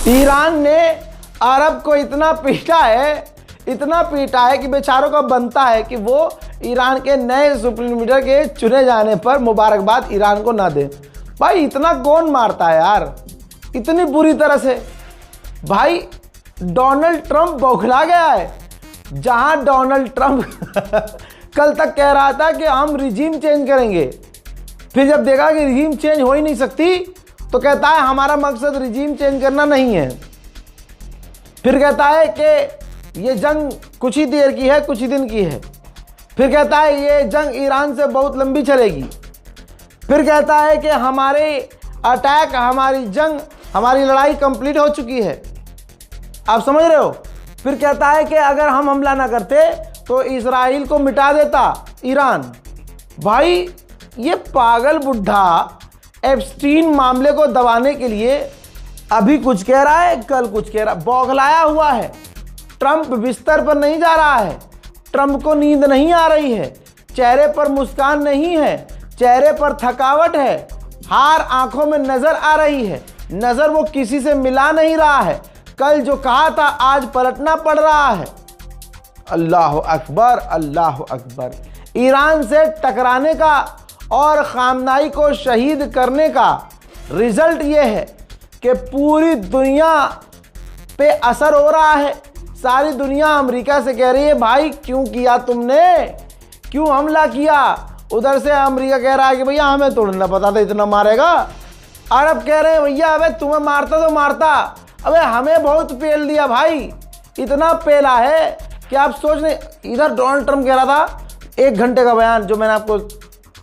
Iran ने अरब को इतना पीटा है कि बेचारों का बनता है कि वो ईरान के नए सुप्रीम लीडर के चुने जाने पर मुबारकबाद ईरान को ना दे। भाई इतना कौन मारता है यार, इतनी बुरी तरह से। भाई डोनाल्ड ट्रंप बौखला गया है। जहां डोनाल्ड ट्रंप कल तक कह रहा था कि हम रिजीम चेंज करेंगे, फिर जब देखा कि रिजीम चेंज हो ही नहीं सकती तो कहता है हमारा मकसद रिजीम चेंज करना नहीं है। फिर कहता है कि ये जंग कुछ ही देर की है, कुछ ही दिन की है। फिर कहता है ये जंग ईरान से बहुत लंबी चलेगी। फिर कहता है कि हमारे अटैक, हमारी जंग, हमारी लड़ाई कंप्लीट हो चुकी है। आप समझ रहे हो। फिर कहता है कि अगर हम हमला ना करते तो इजराइल को मिटा देता ईरान। भाई ये पागल बुढ़ा एप्स्टीन मामले को दबाने के लिए अभी कुछ कह रहा है, कल कुछ कह रहा है। बौखलाया हुआ है। ट्रंप बिस्तर पर नहीं जा रहा है। ट्रंप को नींद नहीं आ रही है। चेहरे पर मुस्कान नहीं है, चेहरे पर थकावट है। हार आंखों में नजर आ रही है। नजर वो किसी से मिला नहीं रहा है। कल जो कहा था आज पलटना पड़ रहा है। अल्लाह अकबर, अल्लाह अकबर। ईरान से टकराने का और खामनाई को शहीद करने का रिजल्ट ये है कि पूरी दुनिया पे असर हो रहा है। सारी दुनिया अमेरिका से कह रही है भाई क्यों किया तुमने, क्यों हमला किया। उधर से अमेरिका कह रहा है कि भैया हमें थोड़ा ना पता था इतना मारेगा। अरब कह रहे हैं भैया अबे तुम्हें मारता तो मारता, अबे हमें बहुत पेल दिया भाई। इतना पेला है कि आप सोच नहीं। इधर डोनाल्ड ट्रंप कह रहा था 1 घंटे का बयान जो मैंने आपको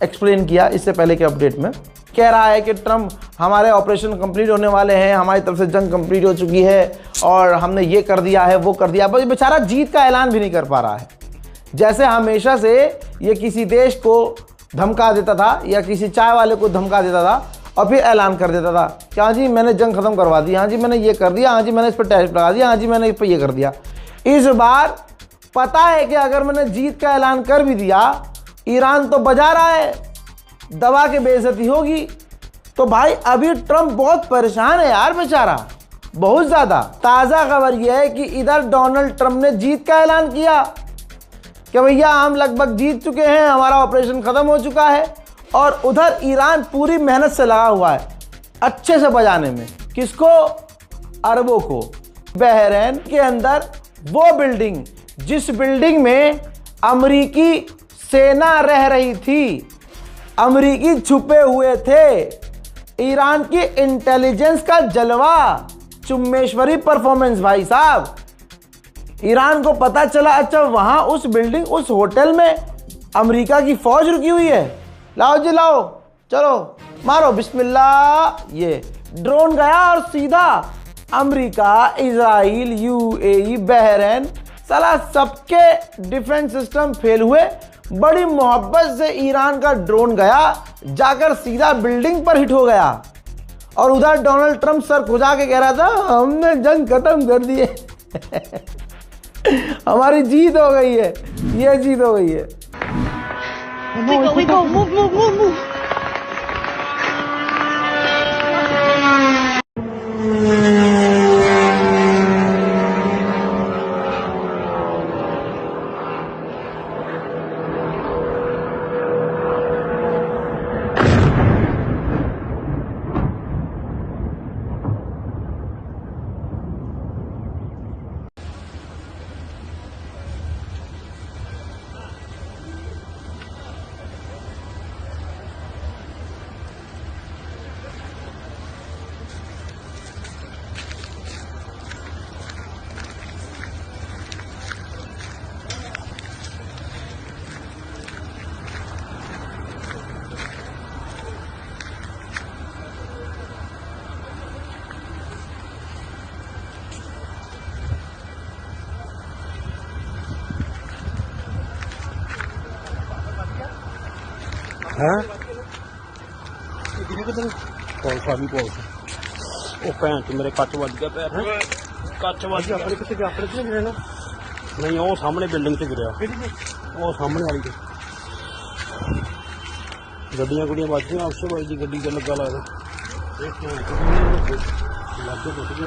एक्सप्लेन किया इससे पहले के अपडेट में, कह रहा है कि ट्रंप हमारे ऑपरेशन कंप्लीट होने वाले हैं, हमारी तरफ से जंग कंप्लीट हो चुकी है और हमने ये कर दिया है, वो कर दिया। बस बेचारा जीत का ऐलान भी नहीं कर पा रहा है। जैसे हमेशा से ये किसी देश को धमका देता था या किसी चाय वाले को धमका देता था और फिर ऐलान कर देता था कि हाँ जी मैंने जंग खत्म करवा दी, हाँ जी मैंने ये कर दिया, हाँ जी मैंने इस पर टैरिफ लगा दिया, हाँ जी मैंने इस पर ये कर दिया। इस बार पता है कि अगर मैंने जीत का ऐलान कर भी दिया, ईरान तो बजा रहा है, दबा के बेइज्जती होगी। तो भाई अभी ट्रंप बहुत परेशान है यार बेचारा, बहुत ज्यादा। ताजा खबर यह है कि इधर डोनाल्ड ट्रंप ने जीत का ऐलान किया कि भैया हम लगभग जीत चुके हैं, हमारा ऑपरेशन खत्म हो चुका है। और उधर ईरान पूरी मेहनत से लगा हुआ है अच्छे से बजाने में। किसको? अरबों को। बहरैन के अंदर वो बिल्डिंग जिस बिल्डिंग में अमेरिकी सेना रह रही थी, अमेरिकी छुपे हुए थे, ईरान की इंटेलिजेंस का जलवा, चुम्मेश्वरी परफॉर्मेंस भाई साहब। ईरान को पता चला अच्छा वहां उस बिल्डिंग, उस होटल में अमेरिका की फौज रुकी हुई है। लाओ जी लाओ, चलो मारो बिस्मिल्लाह। ये ड्रोन गया और सीधा अमेरिका, इजराइल, यूएई, बहरैन, साला सबके डिफेंस सिस्टम फेल हुए। बड़ी मोहब्बत से ईरान का ड्रोन गया, जाकर सीधा बिल्डिंग पर हिट हो गया। और उधर डोनाल्ड ट्रंप सर खुजा के कह रहा था हमने जंग खत्म कर दी है हमारी जीत हो गई है, ये जीत हो गई है। We go, move. हैं कौन भी कौन ਉਹ ਭੈਣ ਚ ਮੇਰੇ ਕੱਚ ਵੱਜ ਗਿਆ ਪੈਰ ਨੂੰ ਕੱਚ ਵੱਜ ਗਿਆ ਆਪਣੇ ਕਿੱਥੇ ਗਿਰਿਆ ਨਾ ਨਹੀਂ ਉਹ ਸਾਹਮਣੇ ਬਿਲਡਿੰਗ ਤੇ ਗਿਰਿਆ ਉਹ ਸਾਹਮਣੇ ਵਾਲੀ ਤੇ ਗੱਡੀਆਂ ਗੁੱਡੀਆਂ ਵੱਜ ਗਈਆਂ ਆਪਸੇ ਬਾਈ ਦੀ ਗੱਡੀ ਤੇ ਲੱਗਾ ਲੱਗਦਾ ਇਹ ਲੱਗੇ ਟੁੱਟ ਗਿਆ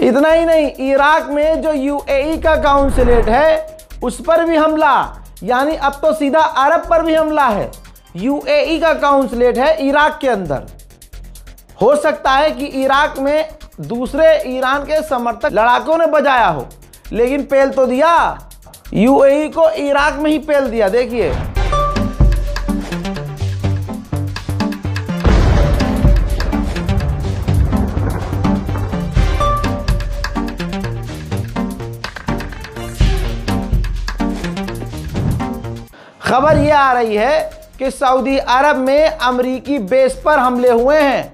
इतना ही नहीं, इराक में जो यूएई का काउंसलेट है उस पर भी हमला, यानी अब तो सीधा अरब पर भी हमला है। यूएई का काउंसलेट है इराक के अंदर। हो सकता है कि इराक में दूसरे ईरान के समर्थक लड़ाकों ने बजाया हो, लेकिन पेल तो दिया, यूएई को इराक में ही पेल दिया। देखिए खबर यह आ रही है कि सऊदी अरब में अमेरिकी बेस पर हमले हुए हैं।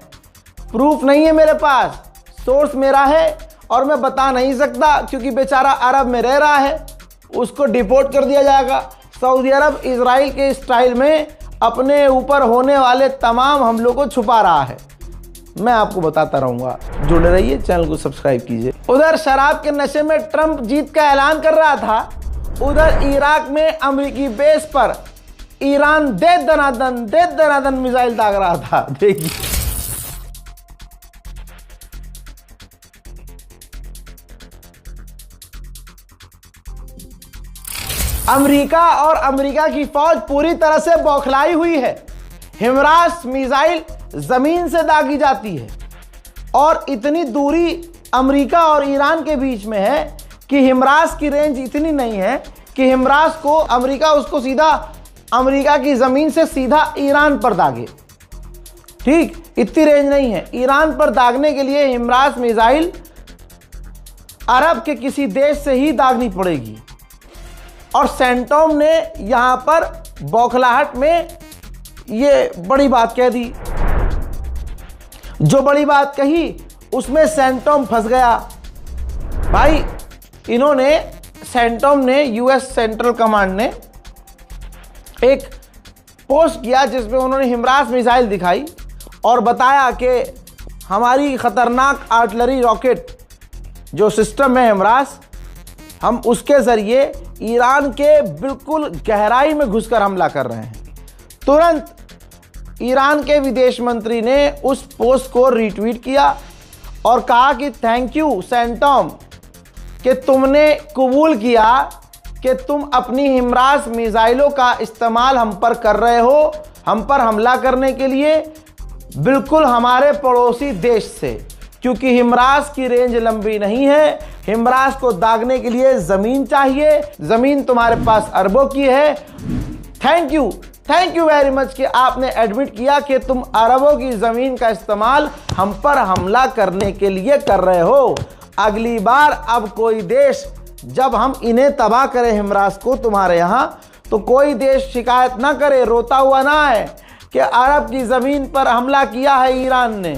प्रूफ नहीं है मेरे पास, सोर्स मेरा है और मैं बता नहीं सकता क्योंकि बेचारा अरब में रह रहा है, उसको डिपोर्ट कर दिया जाएगा। सऊदी अरब इजराइल के स्टाइल में अपने ऊपर होने वाले तमाम हमलों को छुपा रहा है। मैं आपको बताता रहूंगा, जुड़े रहिए, चैनल को सब्सक्राइब कीजिए। उधर शराब के नशे में ट्रंप जीत का ऐलान कर रहा था, उधर इराक में अमेरिकी बेस पर ईरान दे दनादन मिसाइल दाग रहा था। देखिए अमेरिका और अमेरिका की फौज पूरी तरह से बौखलाई हुई है। हिमरास मिसाइल जमीन से दागी जाती है और इतनी दूरी अमेरिका और ईरान के बीच में है कि हिमरास की रेंज इतनी नहीं है कि हिमरास को अमेरिका उसको सीधा अमेरिका की जमीन से सीधा ईरान पर दागे। ठीक, इतनी रेंज नहीं है। ईरान पर दागने के लिए हिमरास मिसाइल अरब के किसी देश से ही दागनी पड़ेगी। और सेंटोम ने यहां पर बौखलाहट में ये बड़ी बात कह दी। जो बड़ी बात कही उसमें सेंटोम फंस गया। भाई इन्होंने सेंटोम ने, यूएस सेंट्रल कमांड ने एक पोस्ट किया जिसमें उन्होंने हिमरास मिसाइल दिखाई और बताया कि हमारी खतरनाक आर्टिलरी रॉकेट जो सिस्टम है हिमरास, हम उसके जरिए ईरान के बिल्कुल गहराई में घुसकर हमला कर रहे हैं। तुरंत ईरान के विदेश मंत्री ने उस पोस्ट को रीट्वीट किया और कहा कि थैंक यू सेंटोम कि तुमने कबूल किया कि तुम अपनी हिमरास मिसाइलों का इस्तेमाल हम पर कर रहे हो, हम पर हमला करने के लिए, बिल्कुल हमारे पड़ोसी देश से, क्योंकि हिमरास की रेंज लंबी नहीं है। हिमरास को दागने के लिए जमीन चाहिए, जमीन तुम्हारे पास अरबों की है। थैंक यू वेरी मच कि आपने एडमिट किया कि तुम अरबों की जमीन का इस्तेमाल हम पर हमला करने के लिए कर रहे हो। अगली बार अब कोई देश, जब हम इन्हें तबाह करें हिमरास को तुम्हारे यहां, तो कोई देश शिकायत ना करे, रोता हुआ ना है कि अरब की जमीन पर हमला किया है ईरान ने।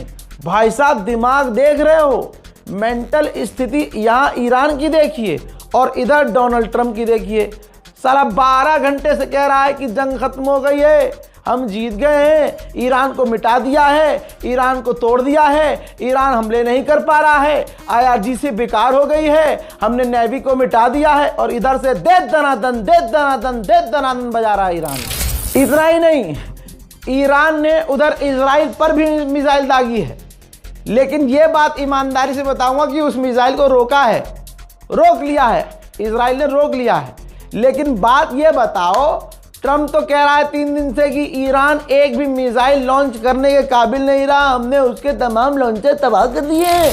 भाई साहब दिमाग देख रहे हो, मेंटल स्थिति यहां ईरान की देखिए और इधर डोनाल्ड ट्रंप की देखिए। साला 12 घंटे से कह रहा है कि जंग खत्म हो गई है, हम जीत गए हैं, ईरान को मिटा दिया है, ईरान को तोड़ दिया है, ईरान हमले नहीं कर पा रहा है, IRGC बेकार हो गई है, हमने नेवी को मिटा दिया है, और इधर से दे दनादन बजा रहा है ईरान। इतना ही नहीं, ईरान ने उधर इजराइल पर भी मिसाइल दागी है, लेकिन यह बात ईमानदारी से बताऊंगा कि उस मिसाइल को रोक लिया है, इजराइल ने रोक लिया है। लेकिन बात यह बताओ, ट्रंप तो कह रहा है 3 दिन से कि ईरान एक भी मिसाइल लॉन्च करने के काबिल नहीं रहा, हमने उसके तमाम लॉन्चर तबाह कर दिए।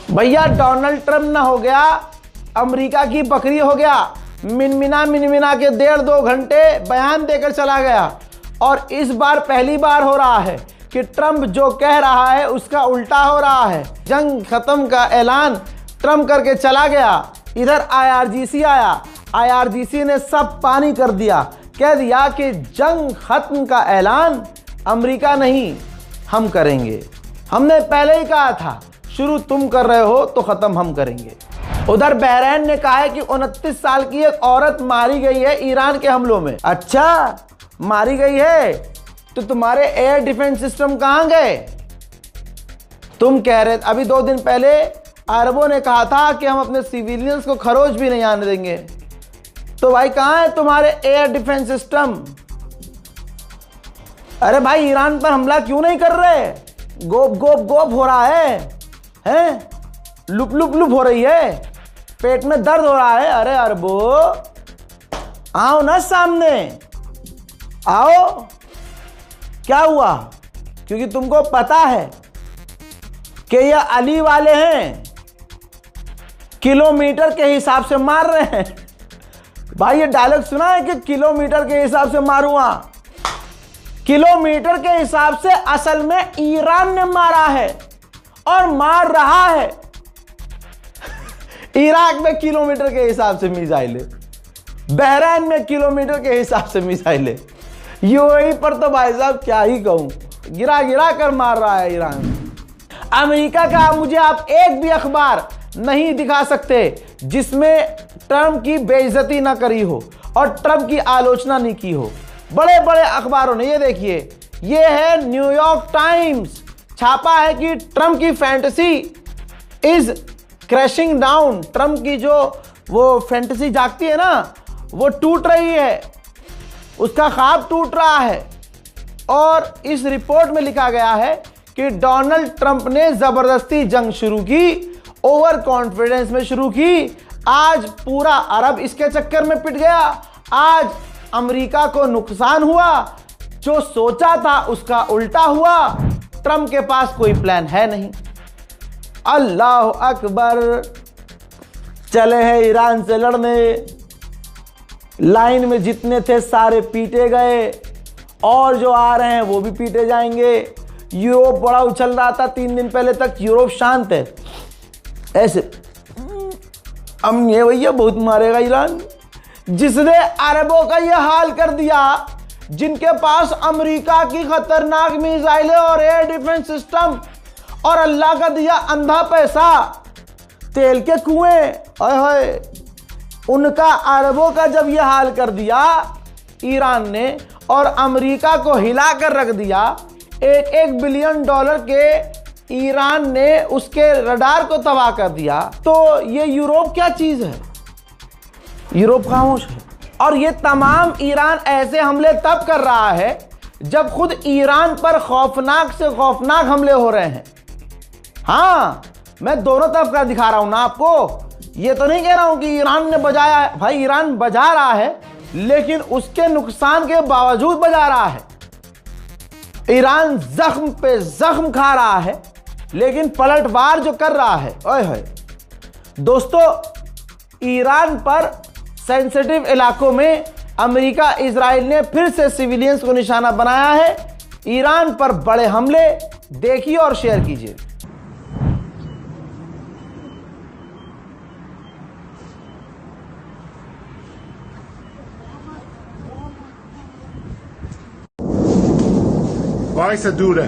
भैया डोनाल्ड ट्रंप ना हो गया, अमेरिका की बकरी हो गया। मिनमिना के 1.5-2 घंटे बयान देकर चला गया, और इस बार पहली बार हो रहा है कि ट्रंप जो कह रहा है उसका उल्टा हो रहा है। जंग खत्म का ऐलान ट्रंप करके चला गया, इधर IRGC आया, IRGC ने सब पानी कर दिया कह दिया कि जंग खत्म का ऐलान अमेरिका नहीं हम करेंगे। हमने पहले ही कहा था शुरू तुम कर रहे हो तो खत्म हम करेंगे। उधर बहरीन ने कहा है कि 29 साल की एक औरत मारी गई है ईरान के हमलों में। अच्छा, मारी गई है तो तुम्हारे एयर डिफेंस सिस्टम कहां गए? तुम कह रहे अभी 2 दिन पहले अरबों ने कहा था कि हम अपने सिविलियंस को खरोच भी नहीं आने देंगे। तो भाई कहां है तुम्हारे एयर डिफेंस सिस्टम? अरे भाई ईरान पर हमला क्यों नहीं कर रहे? गोप गोप गोप हो रहा है, हैं? लुप लुप लुप हो रही है, पेट में दर्द हो रहा है। अरे अरबो आओ ना सामने आओ। क्या हुआ? क्योंकि तुमको पता है कि ये अली वाले हैं, किलोमीटर के हिसाब से मार रहे हैं। भाई ये डायलॉग सुना है कि किलोमीटर के हिसाब से मारूंगा। किलोमीटर के हिसाब से असल में ईरान ने मारा है और मार रहा है। इराक में किलोमीटर के हिसाब से मिसाइलें, बहरीन में किलोमीटर के हिसाब से मिसाइलें, यूएई पर तो भाई साहब क्या ही कहूं, गिरा गिरा कर मार रहा है ईरान। अमेरिका का मुझे आप एक भी अखबार नहीं दिखा सकते जिसमें ट्रंप की बेइज्जती ना करी हो और ट्रंप की आलोचना नहीं की हो। बड़े बड़े अखबारों ने, ये देखिए, ये है न्यूयॉर्क टाइम्स, छापा है कि ट्रंप की fantasy is crashing down. Trump की जो वो फैंटेसी जागती है ना, वो टूट रही है, उसका ख्वाब टूट रहा है। और इस रिपोर्ट में लिखा गया है कि डोनाल्ड ट्रंप ने जबरदस्ती जंग शुरू की, ओवर कॉन्फिडेंस में शुरू की। आज पूरा अरब इसके चक्कर में पिट गया। आज अमेरिका को नुकसान हुआ, जो सोचा था उसका उल्टा हुआ। ट्रंप के पास कोई प्लान है नहीं। अल्लाह अकबर, चले हैं ईरान से लड़ने। लाइन में जितने थे सारे पीटे गए और जो आ रहे हैं वो भी पीटे जाएंगे। यूरोप बड़ा उछल रहा था 3 दिन पहले तक, यूरोप शांत है ऐसे। हम ये भैया बहुत मारेगा ईरान, जिसने अरबों का ये हाल कर दिया, जिनके पास अमेरिका की खतरनाक मिसाइलें और एयर डिफेंस सिस्टम और अल्लाह का दिया अंधा पैसा, तेल के कुएं, ओए उनका अरबों का जब ये हाल कर दिया ईरान ने और अमेरिका को हिला कर रख दिया, $1 बिलियन के ईरान ने उसके रडार को तबाह कर दिया, तो ये यूरोप क्या चीज है? यूरोप खामोश है। और ये तमाम ईरान ऐसे हमले तब कर रहा है जब खुद ईरान पर खौफनाक से खौफनाक हमले हो रहे हैं। हाँ, मैं दोनों तरफ का दिखा रहा हूं ना आपको। ये तो नहीं कह रहा हूं कि ईरान ने बजाया है, भाई ईरान बजा रहा है, लेकिन उसके नुकसान के बावजूद बजा रहा है। ईरान जख्म पे जख्म खा रहा है, लेकिन पलटवार जो कर रहा है, ओए होए दोस्तों, ईरान पर सेंसिटिव इलाकों में अमेरिका इजराइल ने फिर से सिविलियंस को निशाना बनाया है। ईरान पर बड़े हमले, देखिए और शेयर कीजिए। Vai essa dura.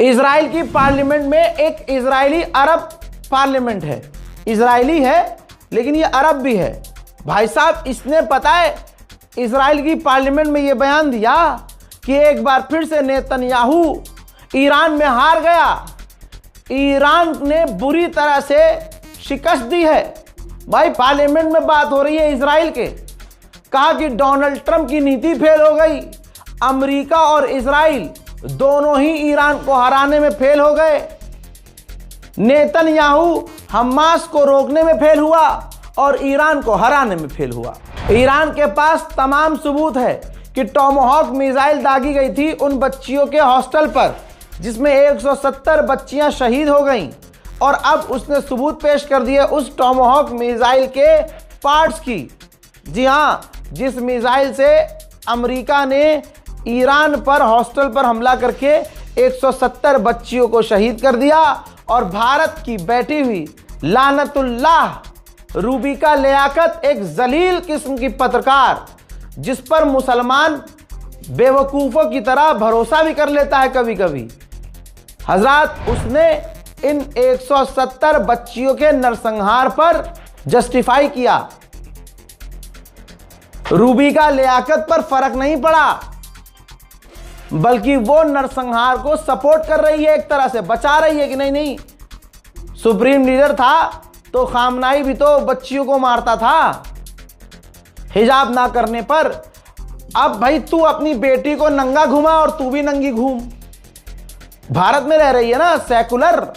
इजराइल की पार्लियामेंट में एक इजरायली अरब पार्लियामेंट है। इजरायली है लेकिन ये अरब भी है। भाई साहब, इसने पता है इजराइल की पार्लियामेंट में ये बयान दिया कि एक बार फिर से नेतन्याहू ईरान में हार गया। ईरान ने बुरी तरह से शिकस्त दी है। भाई पार्लियामेंट में बात हो रही है इजराइल के। कहा कि डोनाल्ड ट्रंप की नीति फेल हो गई। अमेरिका और इजराइल दोनों ही ईरान को हराने में फेल हो गए। नेतन्याहू हमास को रोकने में फेल हुआ और ईरान को हराने में फेल हुआ। ईरान के पास तमाम सबूत है कि टॉमहॉक मिसाइल दागी गई थी उन बच्चियों के हॉस्टल पर, जिसमें 170 बच्चियां शहीद हो गईं, और अब उसने सबूत पेश कर दिए उस टॉमहॉक मिसाइल के पार्ट्स की। जी हाँ, जिस मिसाइल से अमेरिका ने ईरान पर हॉस्टल पर हमला करके 170 बच्चियों को शहीद कर दिया, और भारत की बैठी हुई लानतुल्लाह रूबिका लियाकत एक जलील किस्म की पत्रकार, जिस पर मुसलमान बेवकूफ़ों की तरह भरोसा भी कर लेता है कभी कभी। हजरात, उसने इन 170 बच्चियों के नरसंहार पर जस्टिफाई किया। रूबिका लियाकत पर फर्क नहीं पड़ा, बल्कि वो नरसंहार को सपोर्ट कर रही है, एक तरह से बचा रही है कि नहीं नहीं, सुप्रीम लीडर था तो खामनाई भी तो बच्चियों को मारता था हिजाब ना करने पर। अब भाई तू अपनी बेटी को नंगा घुमा और तू भी नंगी घूम। भारत में रह रही है ना, सेकुलर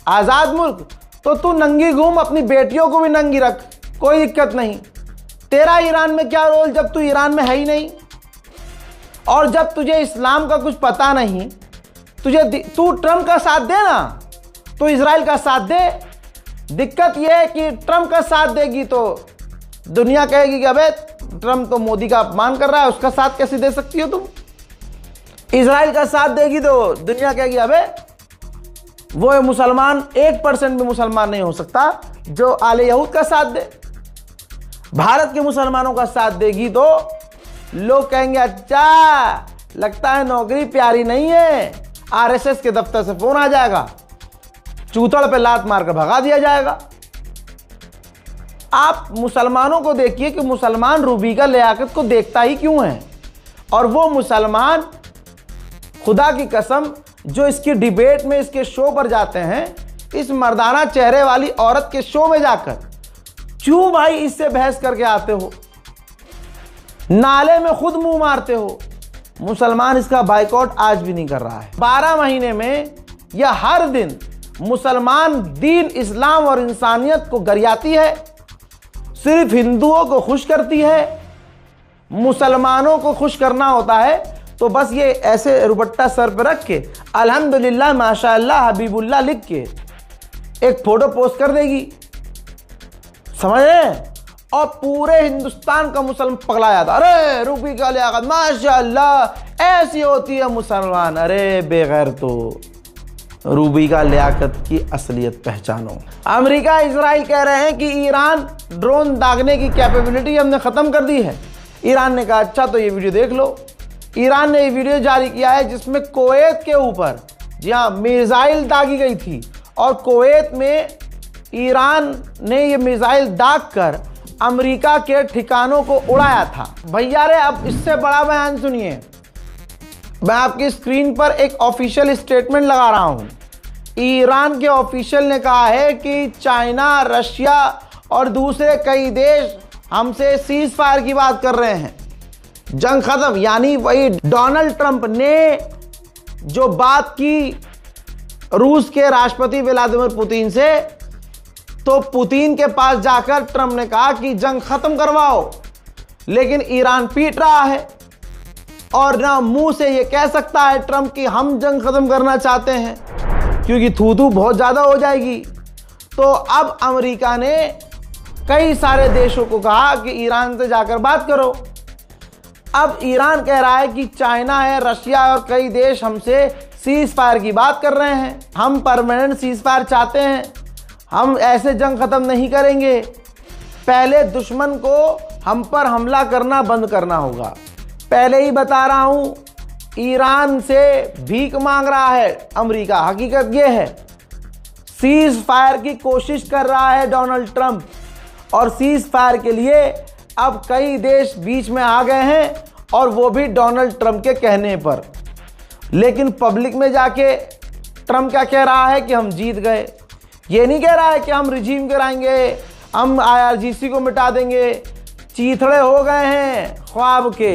आजाद मुल्क, तो तू नंगी घूम, अपनी बेटियों को भी नंगी रख, कोई दिक्कत नहीं। तेरा ईरान में क्या रोल जब तू ईरान में है ही नहीं, और जब तुझे इस्लाम का कुछ पता नहीं, तू ट्रम्प का साथ दे ना, तो इजराइल का साथ दे। दिक्कत यह है कि ट्रम्प का साथ देगी तो दुनिया कहेगी कि अबे ट्रम्प तो मोदी का अपमान कर रहा है, उसका साथ कैसे दे सकती हो तुम। इजराइल का साथ देगी तो दुनिया कहेगी अबे वो मुसलमान 1% भी मुसलमान नहीं हो सकता जो आले यहूद का साथ दे। भारत के मुसलमानों का साथ देगी तो लोग कहेंगे अच्छा लगता है नौकरी प्यारी नहीं है, आरएसएस के दफ्तर से फोन आ जाएगा, चूतड़ पे लात मार कर भगा दिया जाएगा। आप मुसलमानों को देखिए कि मुसलमान रूबिका लियाकत को देखता ही क्यों है, और वो मुसलमान खुदा की कसम जो इसकी डिबेट में इसके शो पर जाते हैं, इस मर्दाना चेहरे वाली औरत के शो में जाकर क्यों भाई इससे बहस करके आते हो, नाले में खुद मुंह मारते हो। मुसलमान इसका बाइकआउट आज भी नहीं कर रहा है। 12 महीने में या हर दिन मुसलमान दीन, इस्लाम और इंसानियत को गरियाती है, सिर्फ हिंदुओं को खुश करती है। मुसलमानों को खुश करना होता है तो बस ये ऐसे रुपट्टा सर पे रख के अल्हम्दुलिल्लाह माशाअल्लाह हबीबुल्लाह लिख के एक फोटो पोस्ट कर देगी, समझ रहे हैं, और पूरे हिंदुस्तान का मुसलमान पगला जाता, अरे रूबिका लियाकत माशाअल्लाह ऐसी होती है मुसलमान। अरे बेगैर तो रूबिका लियाकत की असलियत पहचानो। अमेरिका इजराइल कह रहे हैं कि ईरान ड्रोन दागने की कैपेबिलिटी हमने ख़त्म कर दी है। ईरान ने कहा अच्छा तो ये वीडियो देख लो। ईरान ने ये वीडियो जारी किया है जिसमें कुवैत के ऊपर, जी हाँ, मिसाइल दागी गई थी, और कुवैत में ईरान ने ये मिसाइल दाग कर अमेरिका के ठिकानों को उड़ाया था। भैया रे, अब इससे बड़ा बयान सुनिए। मैं आपकी स्क्रीन पर एक ऑफिशियल स्टेटमेंट लगा रहा हूं। ईरान के ऑफिशियल ने कहा है कि चाइना, रशिया और दूसरे कई देश हमसे सीज फायर की बात कर रहे हैं, जंग खत्म। यानी वही डोनाल्ड ट्रंप ने जो बात की रूस के राष्ट्रपति व्लादिमीर पुतिन से, तो पुतिन के पास जाकर ट्रंप ने कहा कि जंग खत्म करवाओ, लेकिन ईरान पीट रहा है और ना मुंह से ये कह सकता है ट्रंप कि हम जंग खत्म करना चाहते हैं, क्योंकि थू बहुत ज्यादा हो जाएगी। तो अब अमेरिका ने कई सारे देशों को कहा कि ईरान से जाकर बात करो। अब ईरान कह रहा है कि चाइना है, रशिया और कई देश हमसे सीज फायर की बात कर रहे हैं, हम परमानेंट सीज फायर चाहते हैं, हम ऐसे जंग खत्म नहीं करेंगे, पहले दुश्मन को हम पर हमला करना बंद करना होगा। पहले ही बता रहा हूं, ईरान से भीख मांग रहा है अमेरिका। हकीकत यह है, सीज फायर की कोशिश कर रहा है डोनाल्ड ट्रंप, और सीज फायर के लिए अब कई देश बीच में आ गए हैं, और वो भी डोनाल्ड ट्रंप के कहने पर। लेकिन पब्लिक में जाके ट्रंप क्या कह रहा है कि हम जीत गए। ये नहीं कह रहा है कि हम रिजीम गिराएंगे, हम IRGC को मिटा देंगे। चीथड़े हो गए हैं ख्वाब के।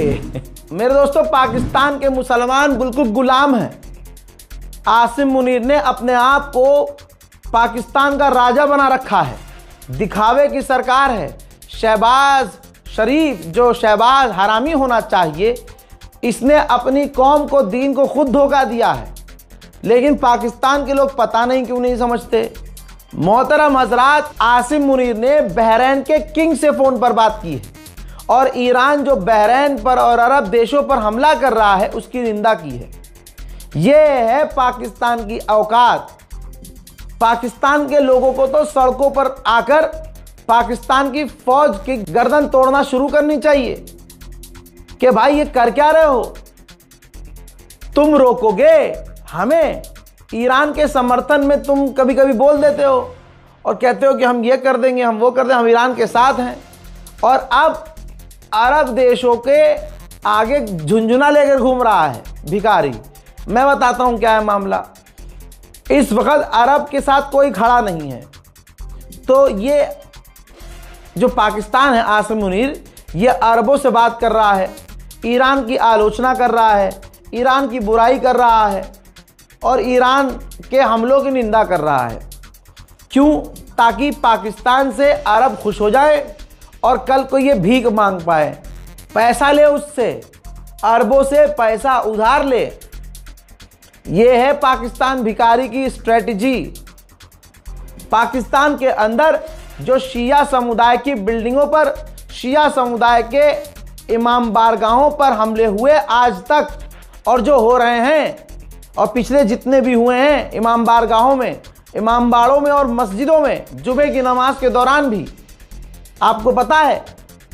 मेरे दोस्तों, पाकिस्तान के मुसलमान बिल्कुल गुलाम हैं। आसिम मुनीर ने अपने आप को पाकिस्तान का राजा बना रखा है, दिखावे की सरकार है। शहबाज शरीफ जो शहबाज हरामी होना चाहिए, इसने अपनी कौम को, दीन को खुद धोखा दिया है। लेकिन पाकिस्तान के लोग पता नहीं क्यों नहीं समझते। मोहतरम हजरात, आसिम मुनीर ने बहरीन के किंग से फ़ोन पर बात की है और ईरान जो बहरीन पर और अरब देशों पर हमला कर रहा है उसकी निंदा की है। यह है पाकिस्तान की औकात। पाकिस्तान के लोगों को तो सड़कों पर आकर पाकिस्तान की फौज की गर्दन तोड़ना शुरू करनी चाहिए कि भाई ये कर क्या रहे हो, तुम रोकोगे हमें। ईरान के समर्थन में तुम कभी कभी बोल देते हो और कहते हो कि हम ये कर देंगे, हम वो कर देंगे, हम ईरान के साथ हैं। और अब अरब देशों के आगे झुंझुना लेकर घूम रहा है भिखारी। मैं बताता हूं क्या है मामला। इस वक्त अरब के साथ कोई खड़ा नहीं है। तो ये जो पाकिस्तान है, आसिम मुनीर, ये अरबों से बात कर रहा है, ईरान की आलोचना कर रहा है, ईरान की बुराई कर रहा है और ईरान के हमलों की निंदा कर रहा है। क्यों? ताकि पाकिस्तान से अरब खुश हो जाए और कल को ये भीख मांग पाए, पैसा ले उससे, अरबों से पैसा उधार ले। ये है पाकिस्तान भिखारी की स्ट्रेटजी। पाकिस्तान के अंदर जो शिया समुदाय की बिल्डिंगों पर, शिया समुदाय के इमाम बारगाहों पर हमले हुए आज तक, और जो हो रहे हैं और पिछले जितने भी हुए हैं इमाम बारगाहों में, इमाम बाड़ों में और मस्जिदों में जुमे की नमाज के दौरान भी, आपको पता है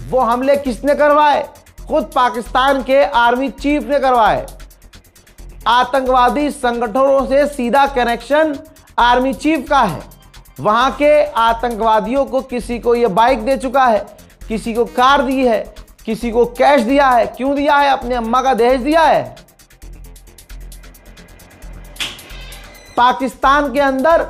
वो हमले किसने करवाए? खुद पाकिस्तान के आर्मी चीफ ने करवाए। आतंकवादी संगठनों से सीधा कनेक्शन आर्मी चीफ का है। वहां के आतंकवादियों को किसी को ये बाइक दे चुका है, किसी को कार दी है, किसी को कैश दिया है। क्यों दिया है? अपने अम्मा का दहेज दिया है। पाकिस्तान के अंदर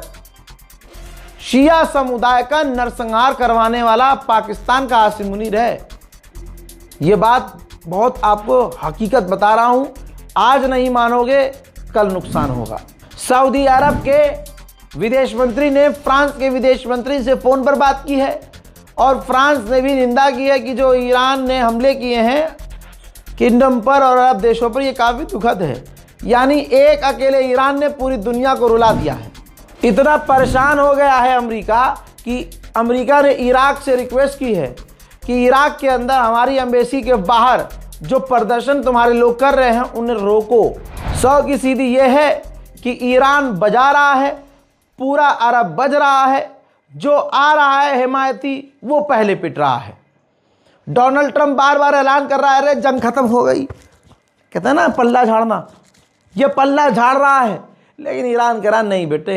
शिया समुदाय का नरसंहार करवाने वाला पाकिस्तान का आसिम मुनीर है। ये बात बहुत आपको हकीकत बता रहा हूं, आज नहीं मानोगे कल नुकसान होगा। सऊदी अरब के विदेश मंत्री ने फ्रांस के विदेश मंत्री से फ़ोन पर बात की है और फ्रांस ने भी निंदा की है कि जो ईरान ने हमले किए हैं किंगडम पर और अरब देशों पर, ये काफ़ी दुखद है। यानी एक अकेले ईरान ने पूरी दुनिया को रुला दिया है। इतना परेशान हो गया है अमेरिका कि अमेरिका ने इराक से रिक्वेस्ट की है कि इराक के अंदर हमारी एम्बेसी के बाहर जो प्रदर्शन तुम्हारे लोग कर रहे हैं उन्हें रोको। 100 की सीधी ये है कि ईरान बजा रहा है, पूरा अरब बज रहा है, जो आ रहा है हिमायती वो पहले पिट रहा है। डोनाल्ड ट्रंप बार बार ऐलान कर रहा है अरे जंग खत्म हो गई, कहते हैं ना पल्ला झाड़ना, ये पल्ला झाड़ रहा है। लेकिन ईरान कह रहा नहीं बेटे,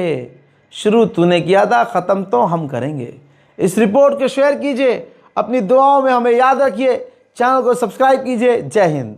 शुरू तूने किया था, ख़त्म तो हम करेंगे। इस रिपोर्ट को शेयर कीजिए, अपनी दुआओं में हमें याद रखिए, चैनल को सब्सक्राइब कीजिए। जय हिंद।